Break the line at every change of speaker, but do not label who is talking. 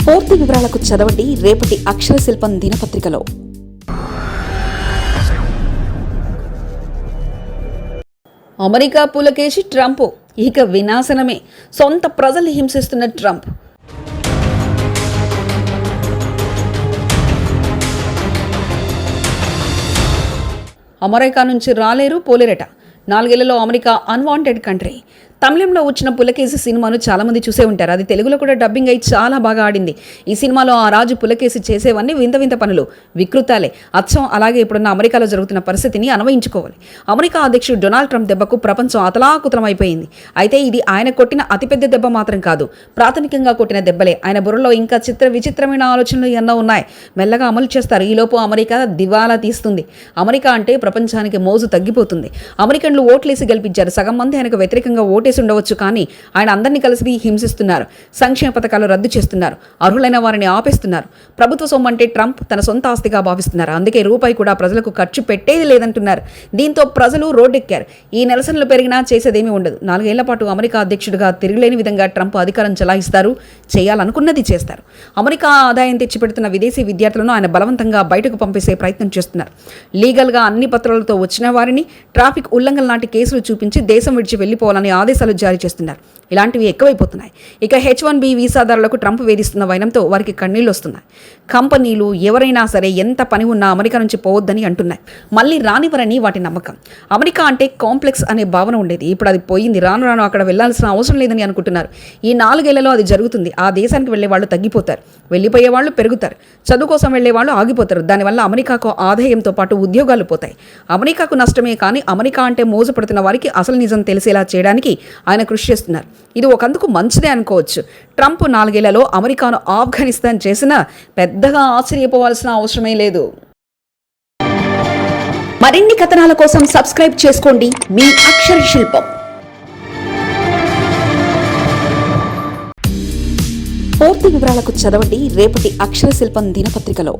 పూర్తి వివరాలకు చదవండి రేపటి అక్షర శిల్పం దినపత్రికలో. అమెరికా పులకేసి ట్రంప్ ఇక వినాశనమే. సొంత ప్రజల్ని హింసిస్తున్న ట్రంప్. అమెరికా నుంచి రాలేరు పోలేరట. 4 ఏళ్లలో అమెరికా అన్వాంటెడ్ కంట్రీ. తమిళంలో వచ్చిన పులకేసి సినిమాను చాలామంది చూసే ఉంటారు. అది తెలుగులో కూడా డబ్బింగ్ అయి చాలా బాగా ఆడింది. ఈ సినిమాలో ఆ రాజు పులకేసి చేసేవన్నీ వింత వింత పనులు, వికృతాలే. అచ్చం అలాగే ఇప్పుడున్న అమెరికాలో జరుగుతున్న పరిస్థితిని అన్వయించుకోవాలి. అమెరికా అధ్యక్షుడు డొనాల్డ్ ట్రంప్ దెబ్బకు ప్రపంచం అతలాకుతలం అయిపోయింది. అయితే ఇది ఆయన కొట్టిన అతిపెద్ద దెబ్బ మాత్రం కాదు, ప్రాథమికంగా కొట్టిన దెబ్బలే. ఆయన బుర్రలో ఇంకా విచిత్రమైన ఆలోచనలు ఎన్నో ఉన్నాయి. మెల్లగా అమలు చేస్తారు. ఈలోపు అమెరికా దివాలా తీస్తుంది. అమెరికా అంటే ప్రపంచానికి మోజు తగ్గిపోతుంది. అమెరికన్లు ఓట్లేసి గెలిపించారు. సగం మంది ఆయనకు వ్యతిరేకంగా ఓటేసి ఉండవచ్చు, కానీ ఆయన అందరినీ కలిసి హింసిస్తున్నారు. సంక్షేమ పథకాలు రద్దు చేస్తున్నారు. అర్హులైన వారిని ఆపేస్తున్నారు. ప్రభుత్వ సొమ్ము అంటే ట్రంప్ తన సొంత ఆస్తిగా భావిస్తున్నారు. అందుకే రూపాయి కూడా ప్రజలకు ఖర్చు పెట్టేది లేదంటున్నారు. దీంతో ప్రజలు రోడ్డెక్కారు. ఈ నిరసనలు పెరిగినా చేసేదేమీ ఉండదు. 4 ఏళ్ల పాటు అమెరికా అధ్యక్షుడిగా తిరగలేని విధంగా ట్రంప్ అధికారం చెలాయిస్తారు. చేయాలనుకున్నది చేస్తారు. అమెరికా ఆదాయం తెచ్చిపెడుతున్న విదేశీ విద్యార్థులను ఆయన బలవంతంగా బయటకు పంపేసే ప్రయత్నం చేస్తున్నారు. లీగల్గా అన్ని పత్రాలతో వచ్చిన వారిని ట్రాఫిక్ ఉల్లంఘన లాంటి కేసులు చూపించి దేశం విడిచి వెళ్లిపోవాలని ఆదేశాలు జారీ చేస్తున్నారు. ఇలాంటివి ఎక్కువైపోతున్నాయి. ఇక H1B వీసాదారులకు ట్రంప్ వేధిస్తున్న వైనంతో వారికి కన్నీళ్లు వస్తున్నాయి. కంపెనీలు ఎవరైనా సరే ఎంత పని ఉన్నా అమెరికా నుంచి పోవద్దని అంటున్నాయి. మళ్ళీ రానివ్వరని వాటి నమ్మకం. అమెరికా అంటే కాంప్లెక్స్ అనే భావన ఉండేది. ఇప్పుడు అది పోయింది. రాను రాను అక్కడ వెళ్లాల్సిన అవసరం లేదని అనుకుంటున్నారు. ఈ 4 ఏళ్లలో అది జరుగుతుంది. ఆ దేశానికి వెళ్లే వాళ్ళు తగ్గిపోతారు, వెళ్లిపోయే వాళ్ళు పెరుగుతారు, చదువు కోసం వెళ్లే వాళ్ళు ఆగిపోతారు. దానివల్ల అమెరికాకు ఆదాయంతో పాటు ఉద్యోగాలు పోతాయి. అమెరికాకు నష్టమే, కానీ అమెరికా అంటే మోసపడుతున్న వారికి అసలు నిజం తెలిసేలా చేయడానికి ఆయన కృషి చేస్తున్నారు. ఇది ఒకందుకు మంచిదే అనుకోవచ్చు. ట్రంప్ 4 ఏళ్లలో అమెరికాను ఆఫ్ఘనిస్తాన్ చేసినా పెద్దగా ఆశ్చర్యపోవాల్సిన అవసరమే లేదు. మరిన్ని కథనాల కోసం సబ్స్క్రైబ్ చేసుకోండి మీ అక్షర శిల్పం. పూర్తి వివరాలకు చదవండి రేపటి అక్షర శిల్పం దినపత్రికలో.